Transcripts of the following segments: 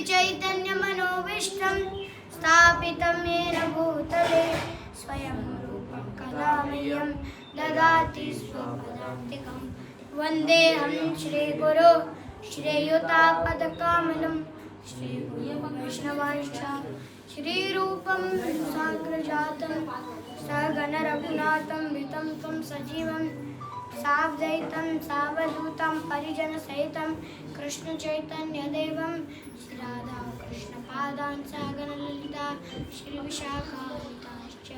चैतन्यमनोभीष्टं स्थापितं येन भूतले स्वयं रूपं कदा मह्यं ददाति स्वपदान्तिकं वन्देऽहं श्रीगुरो श्रेयुतापदकमलं श्रीगुरुवैष्णवांश्च श्रीरूपं साग्रजातं सगणरघुनाथं वितं त्वं सजीवं सावधैतं सावधूतं परिजनसहितं कृष्णचैतन्यदेवं श्रीराधा कृष्णपादान् सगणललिता श्रीविशाखान्विताश्च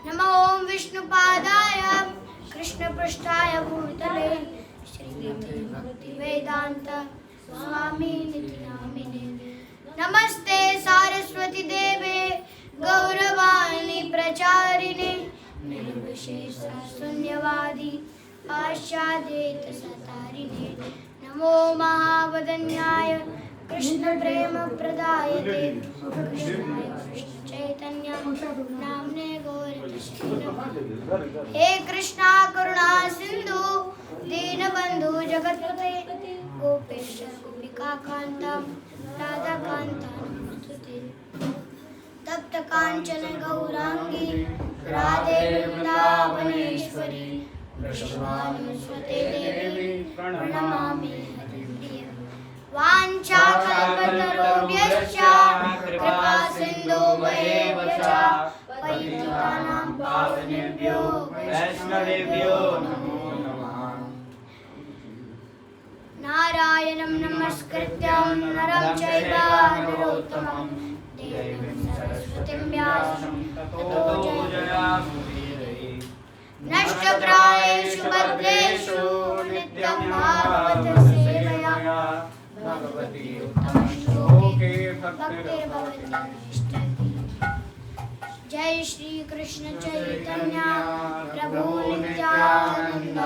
नमो ॐ विष्णुपादाय कृष्णपृष्ठाय भूतले श्रीमद्भक्तिवेदान्त स्वामिनिति नामिने नमस्ते सारस्वती देवे गौरवाणी प्रचारिणे निर्विशेषशून्यवादी पाश्चादेतसतारिणे नमो महावदन्याय कृष्णप्रेमप्रदायते कृष्णाय कृष्णचैतन्य नाम्ने गौरतस्मै नमः। हे कृष्णा करुणा सिन्धु दीनबन्धु जगत्पते गोपेश गोपिकान्त राधाकान्त नमोस्तुते। तप्त कांचन गौरांगी राधे वृंदावनेश्वरी वृषभानुसुते देवी प्रणमामि हरिप्रिये। वाञ्छाकल्पतरुभ्यश्च कृपा सिन्धुभ्येव च पतितानां पावनेभ्यो वैष्णवेभ्यो नमो नमः। नारायणं नमस्कृत्य नरं चैव नरोत्तमं देवीं सरस्वतीं व्यासं ततो जयमुदीरये। नष्टप्रायेषु भद्रेषु नित्यं भागवत सेवया भगवती उत्तमश्लोके भक्तिर्भवति नष्टति। जय श्री कृष्ण चैतन्य प्रभु नित्यानंद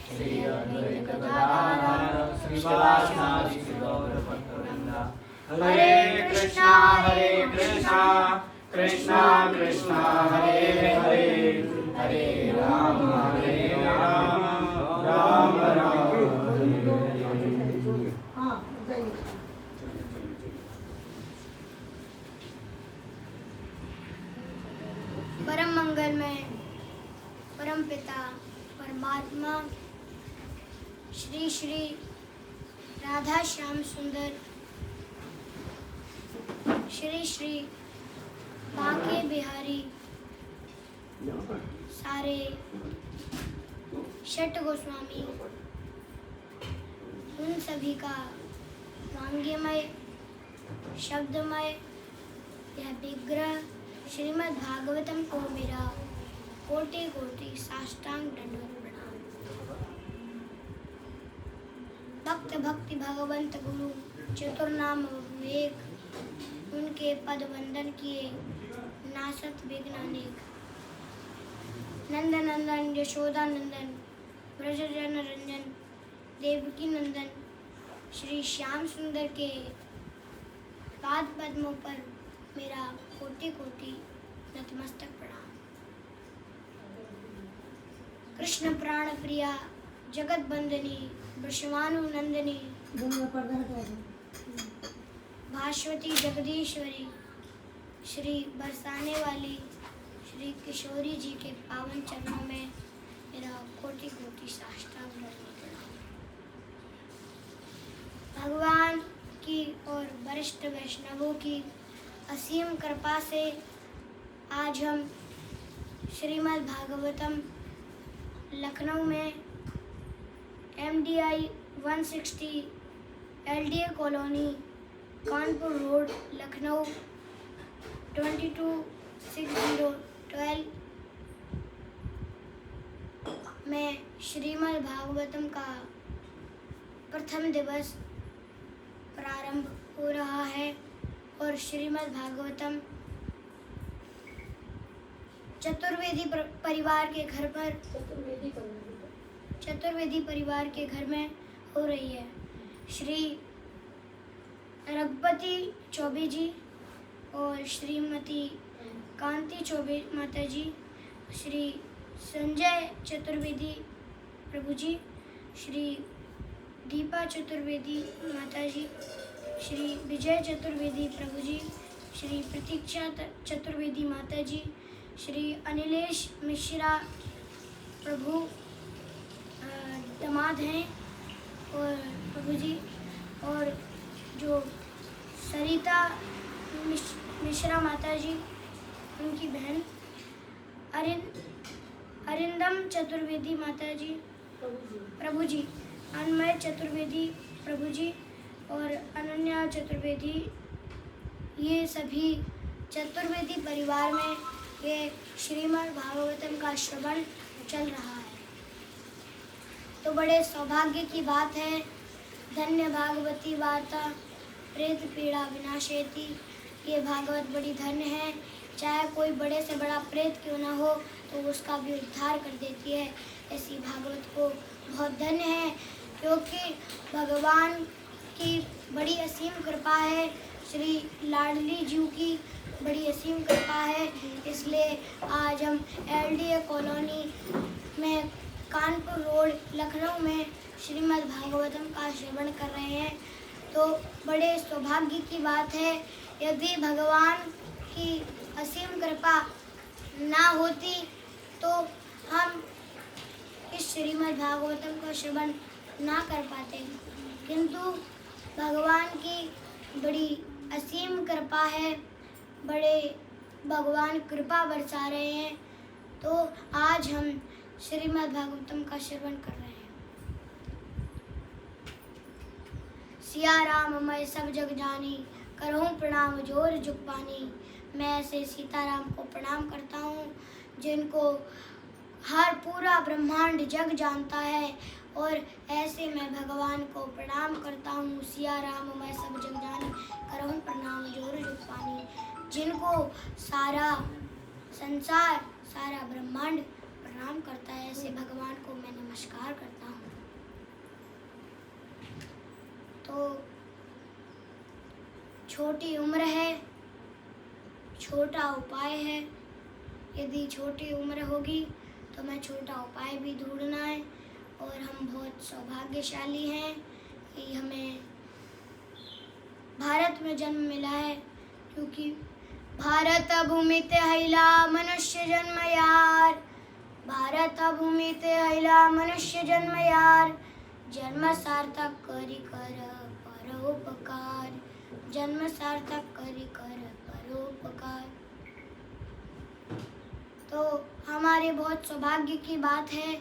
श्री अद्वैत गदाधर श्रीवासादि गौरभक्तवृंद। हरे कृष्णा कृष्णा कृष्णा हरे हरे हरे राम राम राम परम मंगलमय परम पिता परमात्मा श्री श्री राधा श्याम सुंदर श्री श्री बांके बिहारी सारे षट गोस्वामी उन सभी का वांग्यमय शब्दमय यह विग्रह श्रीमद् भागवतम को मेरा कोटि कोटि साष्टांग दंडवत प्रणाम। भक्त भक्ति भगवंत गुरु चतुर्नाम विवेक उनके पद वंदन किए नासत विघ्न अनेक। नंदन नंदन यशोदा नंदन ब्रज जन रंजन देवकी नंदन श्री श्याम सुंदर के पाद पद्मों पर मेरा कोटि कोटि नतमस्तक प्रणाम। कृष्ण प्राण प्रिया जगत बंदनी वृषभानु नंदनी भास्वती जगदीश्वरी श्री बरसाने वाली श्री किशोरी जी के पावन चरणों में मेरा कोटि कोटि साष्टांग प्रणाम। भगवान की और वरिष्ठ वैष्णवों की असीम कृपा से आज हम श्रीमद् भागवतम लखनऊ में MDI 160 LDA colony Kanpur road Lucknow 226012 में श्रीमद् भागवतम का प्रथम दिवस प्रारंभ हो रहा है और श्रीमद् भागवतम चतुर्वेदी परिवार के घर में हो रही है। श्री रघुपति चौबे जी और श्रीमती कांति चौबे माता जी, श्री संजय चतुर्वेदी प्रभु जी, श्री दीपा चतुर्वेदी माता जी, श्री विजय चतुर्वेदी प्रभु जी, श्री प्रतीक्षा चतुर्वेदी माता जी, श्री अनिलेश मिश्रा प्रभु दामाद हैं और प्रभु जी, और जो सरिता मिश्रा माता जी उनकी बहन, अरिंदम चतुर्वेदी माता जी प्रभु जी, अनमय चतुर्वेदी प्रभु जी और अनन्या चतुर्वेदी, ये सभी चतुर्वेदी परिवार में ये श्रीमद् भागवतम का श्रवण चल रहा है। तो बड़े सौभाग्य की बात है। धन्य भागवती वार्ता प्रेत पीड़ा विनाशेति। ये भागवत बड़ी धन्य है, चाहे कोई बड़े से बड़ा प्रेत क्यों ना हो तो उसका भी उद्धार कर देती है। ऐसी भागवत को बहुत धन्य है, क्योंकि भगवान की बड़ी असीम कृपा है, श्री लाडली जी की बड़ी असीम कृपा है। इसलिए आज हम LDA कॉलोनी में कानपुर रोड लखनऊ में श्रीमद् भागवतम का श्रवण कर रहे हैं। तो बड़े सौभाग्य की बात है। यदि भगवान की असीम कृपा ना होती तो हम इस श्रीमद् भागवतम का श्रवण ना कर पाते, किंतु भगवान की बड़ी असीम कृपा है, बड़े भगवान कृपा बरसा रहे हैं। तो आज हम श्रीमद् भागवतम का श्रवण कर रहे हैं। सिया राम मैं सब जग जानी, करहूँ प्रणाम जोर जुग पानी। मैं ऐसे सीताराम को प्रणाम करता हूँ जिनको हर पूरा ब्रह्मांड जग जानता है, और ऐसे मैं भगवान को प्रणाम करता हूँ। सिया राम मैं सब जग जानी, करहूँ प्रणाम जोर जुग पानी। जिनको सारा संसार सारा ब्रह्मांड प्रणाम करता है, ऐसे भगवान को मैं नमस्कार करता हूँ। तो छोटी उम्र है, छोटा उपाय है। यदि छोटी उम्र होगी तो मैं छोटा उपाय भी ढूंढना है, और हम बहुत सौभाग्यशाली हैं कि हमें भारत में जन्म मिला है, क्योंकि भारत भूमि ते हैला मनुष्य जन्म यार, भारत भूमि ते हैला मनुष्य जन्म यार। जन्म सार्थक करी कर परोपकार, जन्म सार्थक करी कर परोपकार। तो हमारे बहुत सौभाग्य की बात है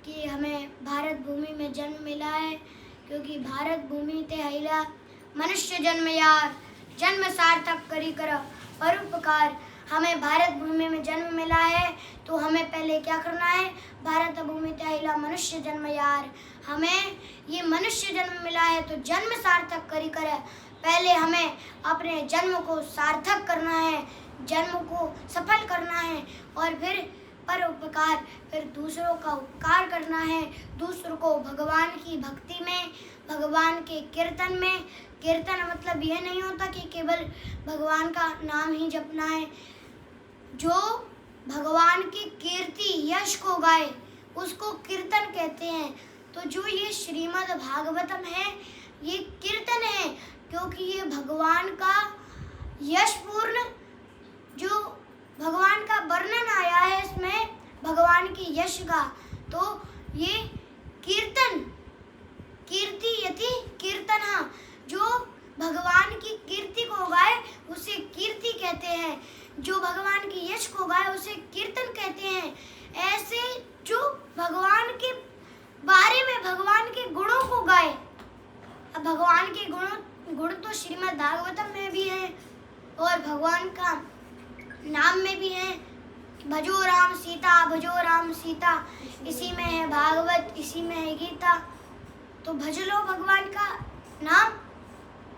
कि हमें भारत भूमि में जन्म मिला है, क्योंकि भारत भूमि ते हैला मनुष्य जन्म यार, जन्म सार्थक करी कर परोपकार। हमें भारत भूमि में जन्म मिला है तो हमें पहले क्या करना है? भारत भूमि ते हैला मनुष्य जन्म यार, हमें ये मनुष्य जन्म मिला है तो जन्म सार्थक करी कर, पहले हमें अपने जन्म को सार्थक करना है, जन्म को सफल करना है, और फिर परोपकार, फिर दूसरों का उपकार करना है। दूसरों को भगवान की भक्ति में, भगवान के कीर्तन में। कीर्तन मतलब यह नहीं होता कि केवल भगवान का नाम ही जपना है। जो भगवान की कीर्ति यश को गाए उसको कीर्तन कहते हैं। तो जो ये श्रीमद् भागवतम है ये कीर्तन है, क्योंकि ये भगवान का यशपूर्ण, जो भगवान का वर्णन आया है इसमें भगवान की यश का, तो ये कीर्तन, कीर्ति यति कीर्तन, जो भगवान की कीर्ति को गाए उसे कीर्ति कहते हैं, जो भगवान की यश को गाए उसे कीर्तन कहते हैं। ऐसे जो भगवान के बारे में, भगवान के गुणों को गाए। अब भगवान के गुण तो श्रीमद् भागवतम में भी है और भगवान का नाम में भी है। भजो राम सीता, भजो राम सीता, इसी में है भागवत, इसी में है गीता। तो भज लो भगवान का नाम,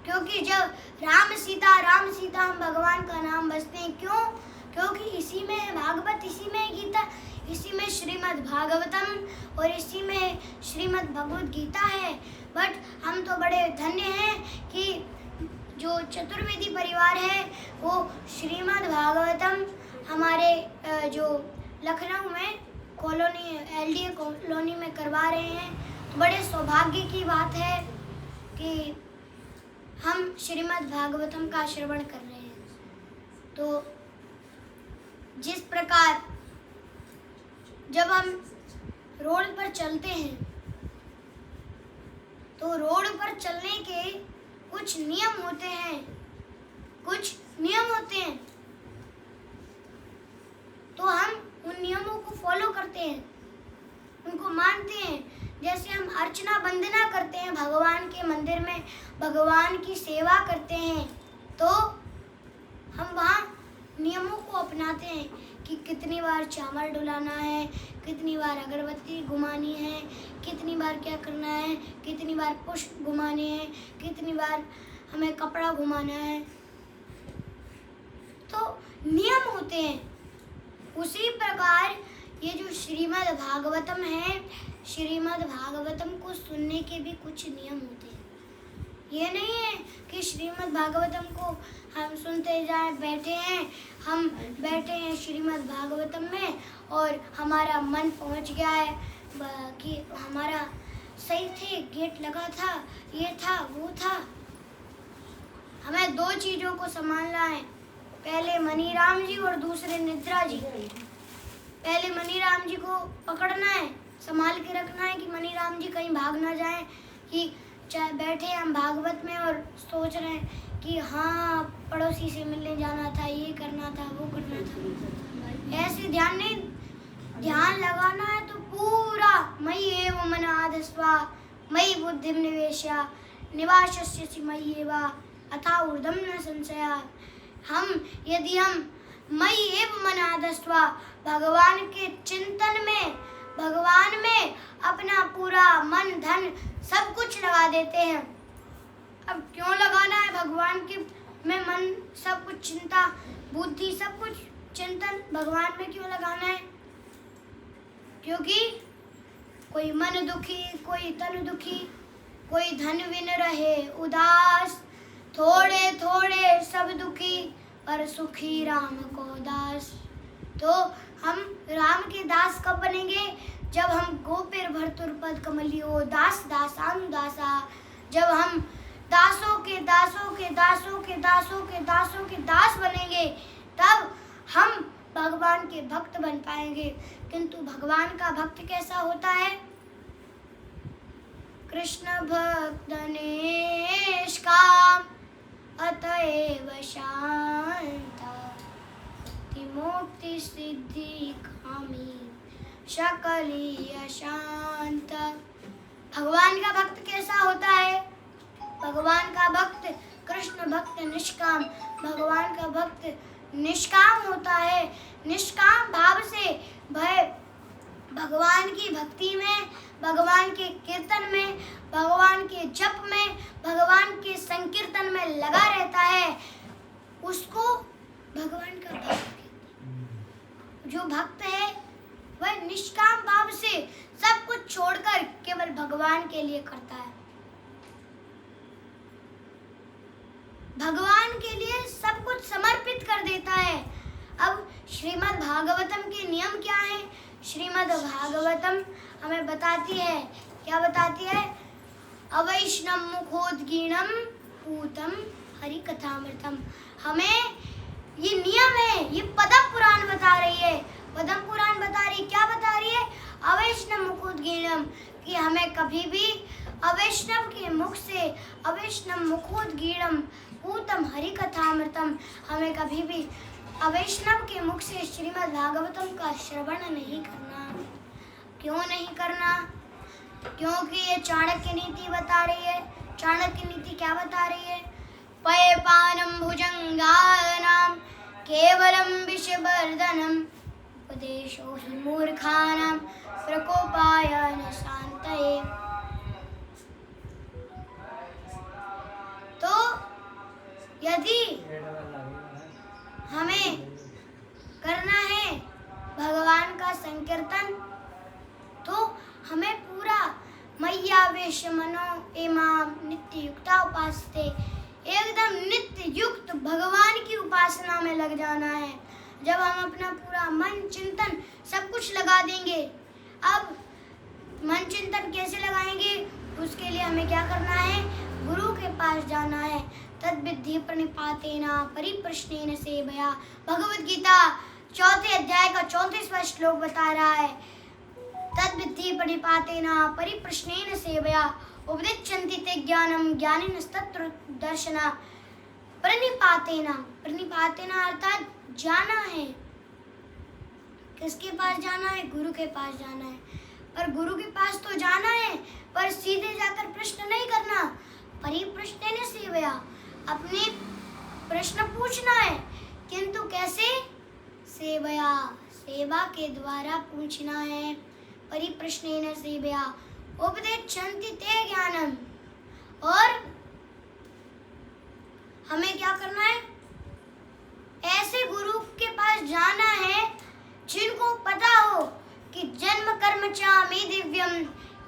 क्योंकि जब राम सीता हम भगवान का नाम बजते हैं। क्यों? क्योंकि इसी में है भागवत, इसी में है गीता, इसी में श्रीमद् भागवतम और इसी में श्रीमद् भगवद गीता है। बट हम तो बड़े धन्य हैं कि जो चतुर्वेदी परिवार है वो श्रीमद् भागवतम हमारे जो लखनऊ में कॉलोनी LDA कॉलोनी में करवा रहे हैं। तो बड़े सौभाग्य की बात है कि हम श्रीमद् भागवतम का श्रवण कर रहे हैं। तो जिस प्रकार जब हम रोड पर चलते हैं तो रोड पर चलने के कुछ नियम होते हैं, तो हम उन नियमों को फॉलो करते हैं, उनको मानते हैं। जैसे हम अर्चना वंदना करते हैं भगवान के मंदिर में, भगवान की सेवा करते हैं, तो हम वहाँ नियमों को अपनाते हैं कि कितनी बार चावल डुलाना है, कितनी बार अगरबत्ती घुमानी है, कितनी बार क्या करना है, कितनी बार पुष्प घुमाने हैं, कितनी बार हमें कपड़ा घुमाना है। तो नियम होते हैं। उसी प्रकार ये जो श्रीमद् भागवतम है, श्रीमद् भागवतम को सुनने के भी कुछ नियम होते हैं। ये नहीं है कि श्रीमद् भागवतम को हम सुनते जाएं, हम बैठे हैं श्रीमद् भागवतम में और हमारा मन पहुंच गया है कि हमारा सही थे, गेट लगा था, ये था, वो था। हमें दो चीज़ों को संभालना है, पहले मनीराम जी और दूसरे निद्रा जी। पहले मनीराम जी को पकड़ना है, संभाल के रखना है कि मनीराम जी कहीं भाग ना जाएं, कि चाहे बैठे हम भागवत में और सोच रहे हैं कि हाँ पड़ोसी से मिलने जाना था, ये करना था, वो करना था। ऐसे ध्यान नहीं, ध्यान लगाना है तो पूरा मयि एव मन आधस्वा मयि बुद्धिम निवेश्य निवासस्यसि मयि एव अथा ऊर्ध्वं न संशयात्। यदि हम मयि एव मन आधस्वा भगवान के चिंतन में, भगवान में अपना पूरा मन धन सब कुछ लगा देते हैं। अब क्यों लगाना है भगवान के में मन, सब कुछ चिंता, बुद्धि, सब कुछ चिंतन भगवान में क्यों लगाना है? क्योंकि कोई मन दुखी, कोई तन दुखी, कोई धन विन रहे उदास, थोड़े थोड़े सब दुखी पर सुखी राम को दास। तो हम राम के दास कब बनेंगे? जब हम गोपेर भर्तुर पद कमलियो दास दासानुदासा, जब हम दासों के दासों के दासों के दासों के दासों के दास बनेंगे, तब हम भगवान के भक्त बन पाएंगे। किंतु भगवान का भक्त कैसा होता है? कृष्ण भक्त निष्काम अतएव शांत मुक्ति सिद्धि कामी शकली अशांत। भगवान का भक्त कैसा होता है? भगवान का भक्त, कृष्ण भक्त निष्काम, भगवान का भक्त निष्काम होता है। निष्काम भाव से वह भगवान की भक्ति में, भगवान के कीर्तन में, भगवान के जप में, भगवान के संकीर्तन में लगा रहता है, उसको भगवान का भक्त कहते हैं। जो भक्त है वह निष्काम भाव से सब कुछ छोड़कर केवल भगवान के लिए करता है, भगवान के लिए सब कुछ समर्पित कर देता है। अब श्रीमद् भागवतम के नियम क्या हैं? श्रीमद् भागवतम हमें बताती है, क्या बताती है? अवैष्णव मुखोद्गीणम पूतम हरि कथामृतम। हमें ये नियम है, ये पद्म पुराण बता रही है। पद्म पुराण बता रही, क्या बता रही है? अवैष्णव मुखोद्गीणम, कि हमें कभी भी अवैष्णव के मुख से, अवैष्णव मुखोद्गीणम पूतम हरि कथामृतम, हमें कभी भी अवैष्णव के मुख से श्रीमद् भागवतम का श्रवण नहीं करना। क्यों नहीं करना? क्योंकि ये चाणक्य नीति बता रही है। चाणक्य नीति क्या बता रही है? पयपानम भुजंगानाम केवलम विषवर्धनम उपदेशो हि मूर्खानाम प्रकोपाय न शांतये। तो यदि हमें करना है भगवान का संकीर्तन, तो हमें पूरा मय्यावेश मनो एमाम नित्य युक्ता उपासते, एकदम नित्य युक्त भगवान की उपासना में लग जाना है। जब हम अपना पूरा मन चिंतन सब कुछ लगा देंगे, अब मन चिंतन कैसे लगाएंगे? उसके लिए हमें क्या करना है? गुरु के पास जाना है। तद्विद्धि प्रणिपातेन परिप्रश्नेन सेवया। भगवत गीता 4 अध्याय का 34वां श्लोक बता रहा है, तद्विद्धि प्रणिपातेन परिप्रश्नेन सेवया उपदिच्छन्ति ते ज्ञानम ज्ञानिनस्तत्र दर्शन। प्रणिपातेन, प्रणिपातेन अर्थात जाना है। किसके पास जाना है? गुरु के पास जाना है। पर गुरु के पास तो जाना है, पर सीधे जाकर प्रश्न नहीं करना। परिप्रश्नेन सेवया, अपने प्रश्न पूछना है, किंतु कैसे? सेवया, सेवा के द्वारा पूछना है। परिप्रश्नेन सेवया उपदिच्छन्ति ते ज्ञानम। और हमें क्या करना है? ऐसे गुरु के पास जाना है जिनको पता हो कि जन्म कर्म च मे दिव्यम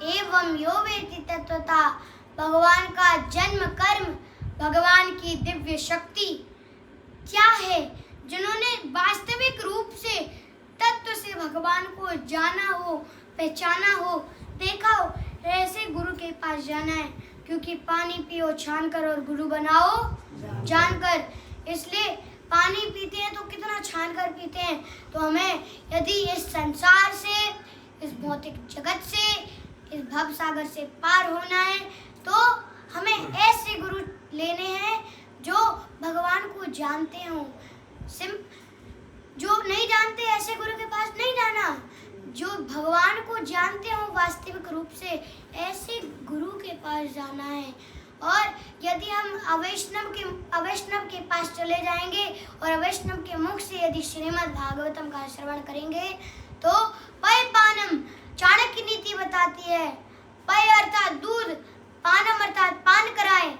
एवं यो वेति तत्वता। भगवान का जन्म कर्म, भगवान की दिव्य शक्ति क्या है, जिन्होंने वास्तविक रूप से तत्व से भगवान को जाना हो, पहचाना हो, देखा हो, ऐसे गुरु के पास जाना है। क्योंकि पानी पियो छान कर और गुरु बनाओ जानकर। इसलिए पानी पीते हैं तो कितना छान कर पीते हैं। तो हमें यदि इस संसार से, इस भौतिक जगत से, इस भव सागर से पार होना है तो हमें ऐसे गुरु लेने हैं जो भगवान को जानते हों। जो नहीं जानते ऐसे गुरु के पास नहीं जाना। जो भगवान को जानते हो वास्तविक रूप से, ऐसे गुरु के पास जाना है। और यदि हम अवैष्णव के पास चले जाएंगे और अवैष्णव के मुख से यदि श्रीमद् भागवतम का श्रवण करेंगे तो पय पानम, चाणक्य नीति बताती है। पय अर्थात दूध, पानम अर्थात पान कराए।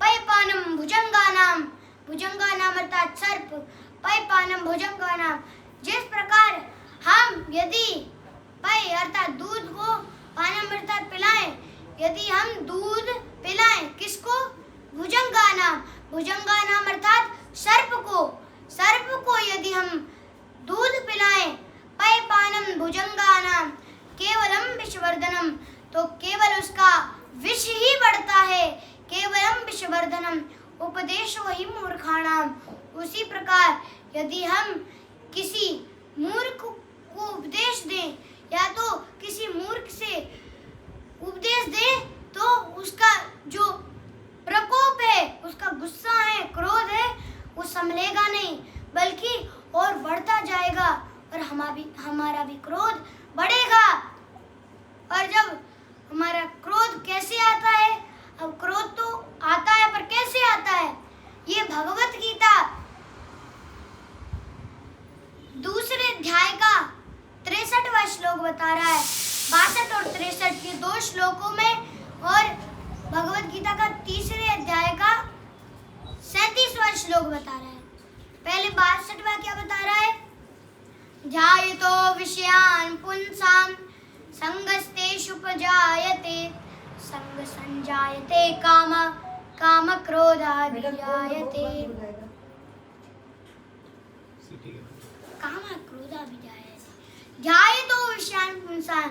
पय पानम भुजंगानाम, भुजंगानाम अर्थात सर्प। पय पानम भुजंगानाम। जिस प्रकार हम यदि पय अर्थात दूध को, पानम अर्थात पिलाएं, यदि हम दूध पिलाएं किसको? भुजंगानाम, भुजंगानाम अर्थात सर्प को। सर्प को यदि हम दूध पिलाएं, पय पानम भुजंगानाम केवलम विषवर्धनम, तो केवल उसका विष ही बढ़ता है। केवलम विषवर्धनम उपदेशो हि मूर्खाणाम। उसी प्रकार यदि हम किसी मूर्ख को उपदेश दें या तो किसी मूर्ख से उपदेश दें तो उसका जो प्रकोप है, उसका गुस्सा है, क्रोध है, वो संभलेगा नहीं, बल्कि और बढ़ता जाएगा और हमारा भी क्रोध बढ़ेगा। और जब हमारा क्रोध कैसे आता है? अब क्रोध तो आता है, पर कैसे आता है? ये भगवत गीता 2 अध्याय का 63वां श्लोक बता रहा है। 62 और 63 के 2 श्लोकों में, और भगवत गीता का 3 अध्याय का 37वां श्लोक बता रहा है। पहले 62वां क्या बता रहा है? ध्यायतो विषयान् पुंसां संगस्तेषुपजायते संग संजायते काम काम क्रोधाभिजायते काम क्रोधाभिजायते। ध्यायतो विषयान् पुंसां,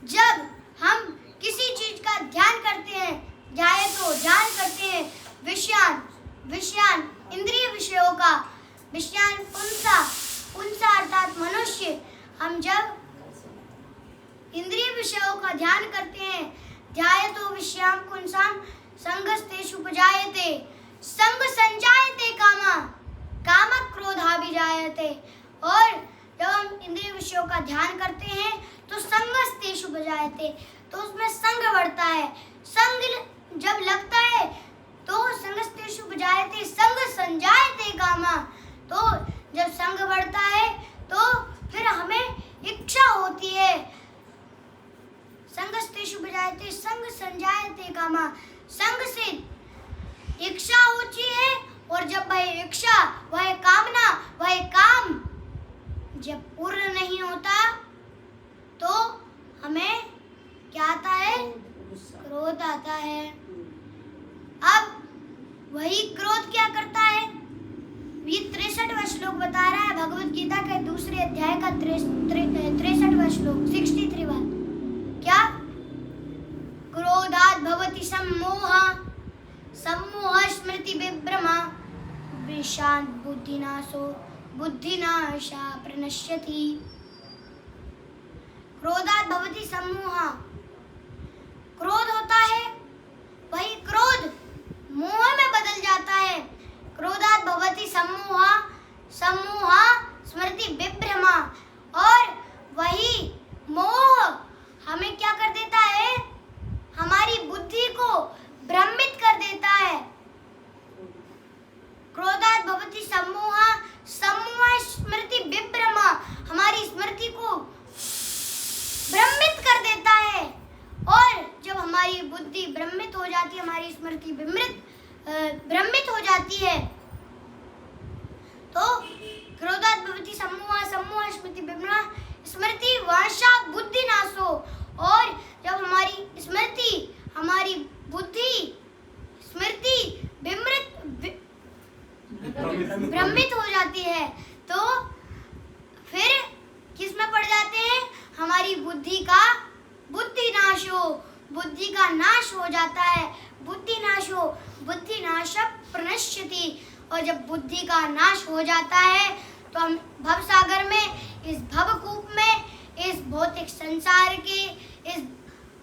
जब हम किसी चीज का ध्यान करते हैं, ध्यायतो ध्यान करते हैं, विषयान, विषयान इंद्रिय विषयों का, विषयान पुंसा, पुंसा अर्थात मनुष्य। हम जब इंद्रिय विषयों का ध्यान करते हैं, ध्यायतो विषयान पुंसां संगस्तेषुपजायते संग संजायते कामा काम क्रोधाभिजायते। और जब हम इंद्रिय विषयों का ध्यान करते हैं तो संगस्तेषुपजायते, तो उसमें संग बढ़ता है। संग जब लगता है तो संगस्तेषुपजायते संग संजायते कामा, तो जब संग बढ़ता है तो फिर हमें इच्छा होती है। संगस्तेषुपजायते संग संजायते कामा, संग से इच्छा होती है, और जब वह इच्छा, वह कामना, वह काम जब पूर्ण नहीं होता तो हमें क्या आता है? क्रोध आता है। अब वही क्रोध क्या करता है? ये 63वां श्लोक बता रहा है भगवत गीता के 2 अध्याय का 63वां श्लोक, 63वां। क्या? क्रोधात् भवति सम्मोहः स्मृति विभ्रमा विशांत बुद्धिनाशो बुद्धिनाशा प्रणश्यति। क्रोधात् भवति सम्मोहः, क्रोध होता है वही क्रोध मोह में बदल जाता है। क्रोधात् भवति सम्मोहः, सम्मोहः स्मृति विभ्रमा, और वही मोह हमें क्या कर देता है, हमारी बुद्धि को भ्रमित कर देता है। क्रोधात् भवति सम्मोहः, सम्मोहः स्मृति विभ्रमा, हमारी स्मृति को भ्रमित कर देता है। और जब हमारी बुद्धि भ्रमित हो जाती है, हमारी स्मृति भ्रमित हो जाती है, तो क्रोधात् भवति सम्मोहः, सम्मोहः स्मृति विभ्रमा, स्मृति वांछा बुद्धि नाशो, और जब हमारी स्मृति, हमारी बुद्धि स्मृति भ्रमित हो जाती है, तो फिर किस में पड़ जाते हैं, हमारी बुद्धि का बुद्धि नाश हो, बुद्धि का नाश हो जाता है। बुद्धि नाश हो, बुद्धि नाश प्रणश्यति, और जब बुद्धि का नाश हो जाता है तो हम भव सागर में, इस भवकूप में, इस भौतिक संसार के, इस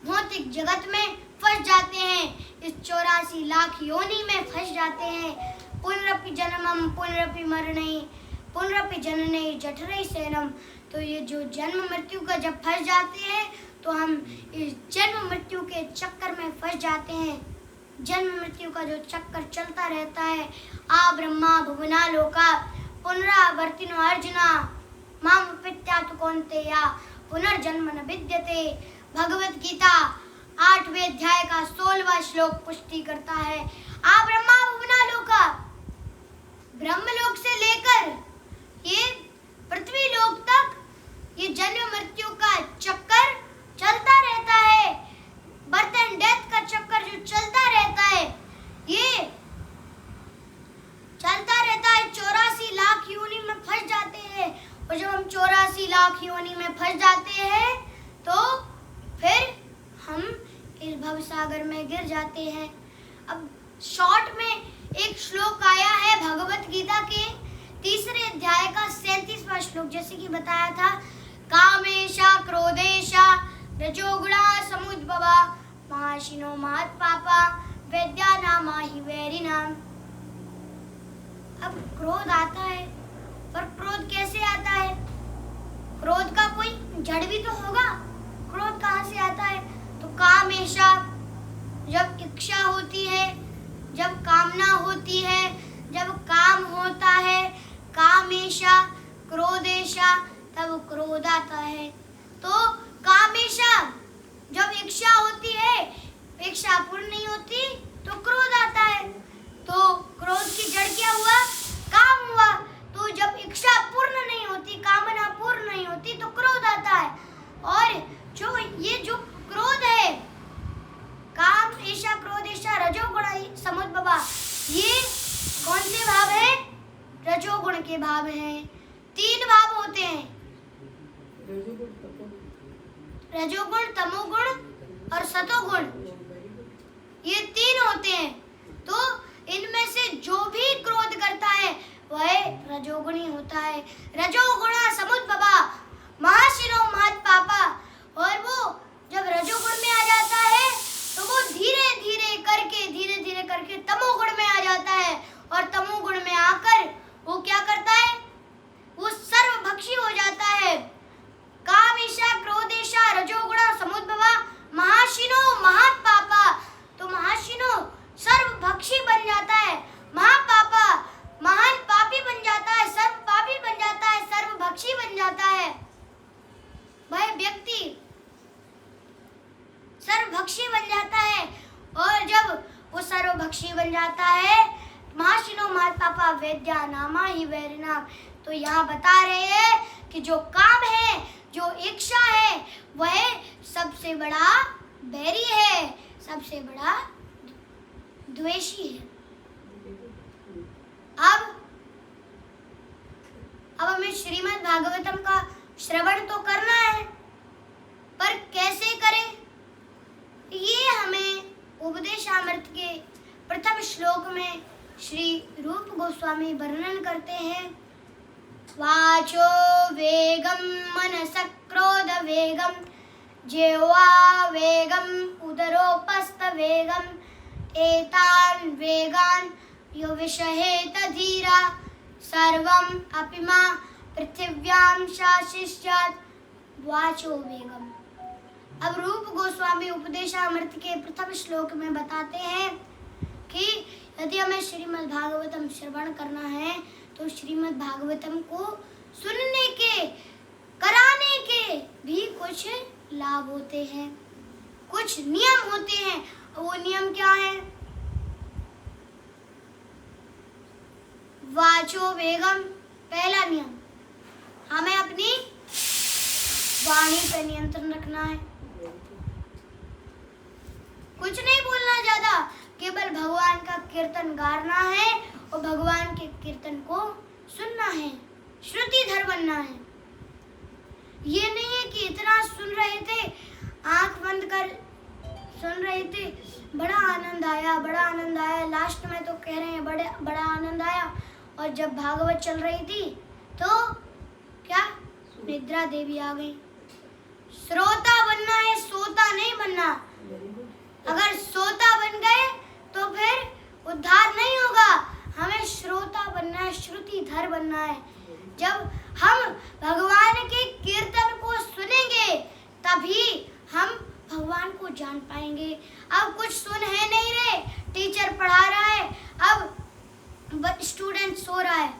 भौतिक जगत में फंस जाते हैं, इस 84 लाख योनि में फंस जाते हैं। पुनरपि जन्मम पुनरपि मरणै पुनरपि जननै जठरै शयनम, तो ये जो जन्म मृत्यु का जब फंस जाते हैं तो हम इस जन्म मृत्यु के चक्कर में फंस जाते हैं। जन्म मृत्यु का जो चक्कर चलता रहता है, आ ब्रह्मा भुवना लोका पुनरावर्तिनो अर्जुना माम पित्यातु कौन्तेया पुनर्जन्म न विद्यते। भगवत गीता 8वें अध्याय का 16वां श्लोक पुष्टि करता है। आ ब्रह्मा भुवना लोका, ब्रह्मलोक से लेकर ये पृथ्वी लोक तक ये जन्म मृत्यु का चक्कर चलता रहता है। बर्थ एंड डेथ का चक्कर जो चलता रहता है, ये चलता रहता है। 84 लाख योनि में फंस जाते हैं, और जब हम 84 लाख योनि में फंस जाते हैं तो फिर हम इस भवसागर में गिर जाते हैं। अब शॉर्ट में एक श्लोक आया है भगवत गीता के 3रे अध्याय का 37वां श्लोक, जैसे कि बताया था, कामेशा क्रोधेशा रजोगुणा समुद्भवा महाशिनो महत्पापा वेद्या नामा हि वैरिणाम। अब क्रोध आता है, पर क्रोध कैसे आता है? क्रोध का कोई जड़ भी तो होगा। क्रोध कहाँ से आता है? तो कामेशा, जब इच्छा होती है, जब कामना होती है, जब काम होता है, कामेशा क्रोधेशा, तब क्रोध आता है। तो कामेशा, जब इच्छा होती है, इच्छा पूर्ण नहीं होती तो क्रोध आता है। तो क्रोध की जड़ क्या हुआ? काम हुआ। तो जब इच्छा पूर्ण नहीं होती, कामना पूर्ण नहीं होती, तो क्रोध आता है। और जो ये जो क्रोध है, काम ऐसा क्रोध ऐसा रजोगुण समुद्भवा, ये कौन से भाव है? रजोगुण के भाव हैं। 3 भाव होते हैं, रजोगुण, तमोगुण और सतोगुण, ये 3 होते हैं। तो इनमें से जो भी क्रोध करता है वह रजोगुणी होता है। रजोगुणा समुद्भवा महाशिनो महत्पापा, और वो जब रजोगुण में आ जाता है तो वो धीरे धीरे करके तमोगुण में आ जाता है, और तमोगुण में आकर वो क्या करता है? वो सर्वभक्षी हो जाता है। कामेशा क्रोधेशा रजोगुणा समुद्भवा महाशिनो महत्पापा, तो महाशिनो सर्वभक्षी बन जाता है, महापापा महान पापी बन जाता है, सर्व पापी बन जाता है, सर्वभक्षी बन जाता है। वह व्यक्ति सर्वभक्षी बन जाता है, और जब वो सर्वभक्षी बन जाता है, महाशिनो महत्पापा वेद्या नामा हि वैरिणाम। तो यहाँ बता रहे हैं कि जो काम है, जो इच्छा है, वह सबसे बड़ा बैरी है, सबसे बड़ा द्वेषी है। अब हमें श्रीमद् भागवतम का श्रवण तो करना है, पर कैसे करें? ये हमें उपदेशामृत के प्रथम श्लोक में श्री रूप गोस्वामी वर्णन करते हैं, वाचो वेगम मनसः क्रोध वेगम जिह्वा वेगम उदरोपस्थ वेगम एतान् वेगान् यो विषहेत धीरा सर्वम् अपि मा पृथिव्यां शासिष्यात् वाचो वेगम। अब रूप गोस्वामी उपदेशामृत के प्रथम श्लोक में बताते हैं कि यदि हमें श्रीमद् भागवतम श्रवण करना है तो श्रीमद् भागवतम को सुनने के, कराने के भी कुछ लाभ होते हैं, कुछ नियम होते हैं। वो नियम क्या है? वाचो वेगम, पहला नियम, हमें अपनी वाणी पर नियंत्रण रखना है, कुछ नहीं बोलना ज्यादा, केवल भगवान का कीर्तन गाना है और भगवान के कीर्तन को सुनना है, श्रुतिधर बनना है। ये नहीं है कि इतना सुन रहे थे, आंख बंद कर सुन रहे थे, बड़ा आनंद आया, बड़ा आनंद आया, लास्ट में तो कह रहे हैं बड़ा आनंद आया, और जब भागवत चल रही थी तो क्या निद्रा देवी आ गई। श्रोता बनना है, सोता नहीं बनना। अगर सोता बन गए तो फिर उद्धार नहीं होगा। हमें श्रोता बनना है, श्रुतिधर बनना है। जब हम भगवान के कीर्तन को सुनेंगे तभी हम भगवान को जान पाएंगे। अब कुछ सुन है नहीं रहे, टीचर पढ़ा रहा है, अब स्टूडेंट सो रहा है।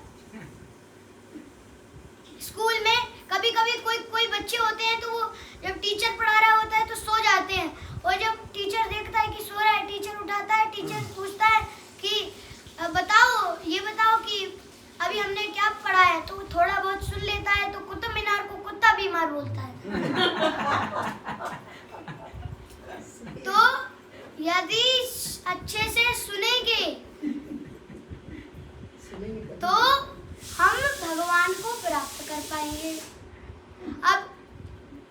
स्कूल में कभी कभी कोई बच्चे होते हैं तो वो जब टीचर पढ़ा रहा होता है तो सो जाते हैं, और जब टीचर देखता है कि सो रहा है, टीचर उठाता है, टीचर पूछता है कि बताओ, ये बताओ कि अभी हमने क्या पढ़ा है, तो थोड़ा बहुत सुन लेता है तो कुतुब मीनार को कुत्ता बीमार बोलता है। तो यदि अच्छे से सुनेंगे तो हम भगवान को प्राप्त कर पाएंगे। अब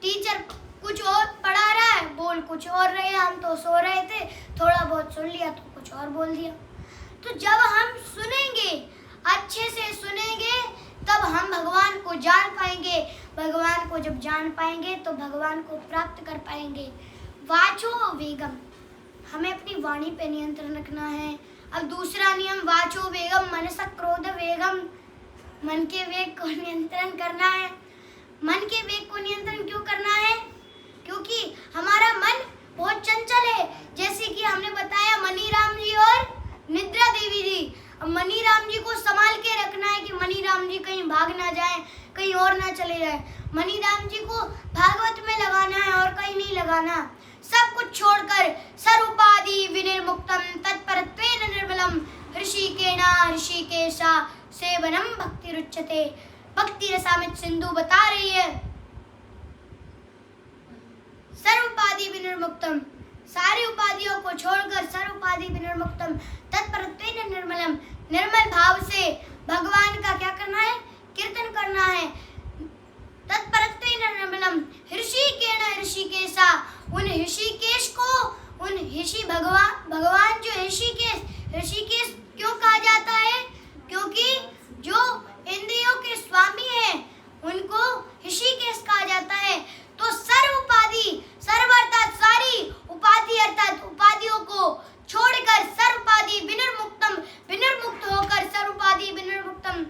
टीचर कुछ और पढ़ा रहा है, बोल कुछ और रहे, हम तो सो रहे थे, थोड़ा बहुत सुन लिया तो कुछ और बोल दिया। तो जब हम सुनेंगे, अच्छे से सुनेंगे, तब हम भगवान को जान पाएंगे। भगवान को जब जान पाएंगे तो भगवान को प्राप्त कर पाएंगे। वाचो वेगम, हमें अपनी वाणी पे नियंत्रण रखना है। अब दूसरा नियम, वाचो वेगम मनसः क्रोध वेगम, मन के वेग को नियंत्रण करना है। मन के वेग को नियंत्रण क्यों करना है? क्योंकि हमारा मन बहुत चंचल है। जैसे कि हमने बताया मनीराम जी और निद्रा देवी जी। अब मनीराम जी को संभाल के रखना है कि मनीराम जी कहीं भाग ना जाए, कहीं और ना चले जाए। मनीराम जी को भागवत में लगाना है और कहीं नहीं लगाना। सब कुछ छोड़कर सर्वोपाधि विनिर्मुक्तम तत्परत्वेन निर्मलम ऋषिकेण ऋषिकेशा सेवनम भक्ति रुच्यते। भक्ति रसामित सिंधु बता रही है, सर्वोपाधि विनिर्मुक्तम, सारी उपाधियों को छोड़कर सर्वोपाधि विनिर्मुक्तम तत्परत्वेन निर्मलम, निर्मल भाव से भगवान का क्या करना है? कीर्तन करना है। तत्परत्वेन निर्मलम ऋषिकेण ऋषिकेशा, उन ऋषिकेश को, उन ऋषि भगवान जो ऋषिकेश क्यों कहा जाता है? क्योंकि जो इंद्रियों के स्वामी हैं उनको ऋषिकेश कहा जाता है। तो सर्व उपाधि, सर्व अर्थात सारी उपाधि अर्थात उपाधियों को छोड़कर सर्वोपाधि विनिर्मुक्तम, विनिर्मुक्त होकर सर्वोपाधि विनिर्मुक्तम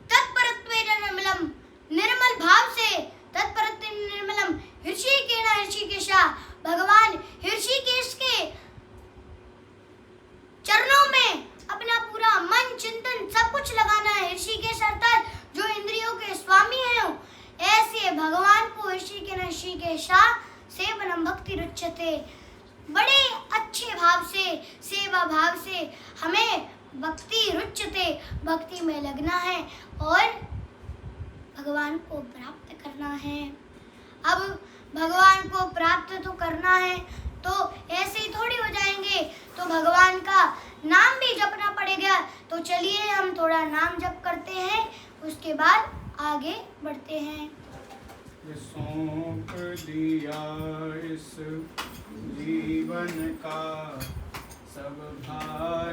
तत्परत्वेन निर्मलम, निर्मल भाव से तत्परत्वेन निर्मलम ऋषिकेण ऋषिकेशा, भगवान ऋषिकेश के चरणों में अपना पूरा मन चिंतन सब कुछ लगाना है। ऋषिकेश अर्थात जो इंद्रियों के स्वामी हैं, ऐसे भगवान को ऋषिकेण ऋषिकेशा सेवनम भक्ति रुच्यते, बड़े अच्छे भाव से, सेवा भाव से हमें भक्ति रुच्यते, भक्ति में लगना है और भगवान को प्राप्त करना है। अब भगवान को प्राप्त तो करना है तो ऐसे ही थोड़ी हो जाएंगे, तो भगवान का नाम भी जपना पड़ेगा। तो चलिए हम थोड़ा नाम जप करते हैं, उसके बाद आगे बढ़ते हैं। सौंप दिया इस जीवन का सब भार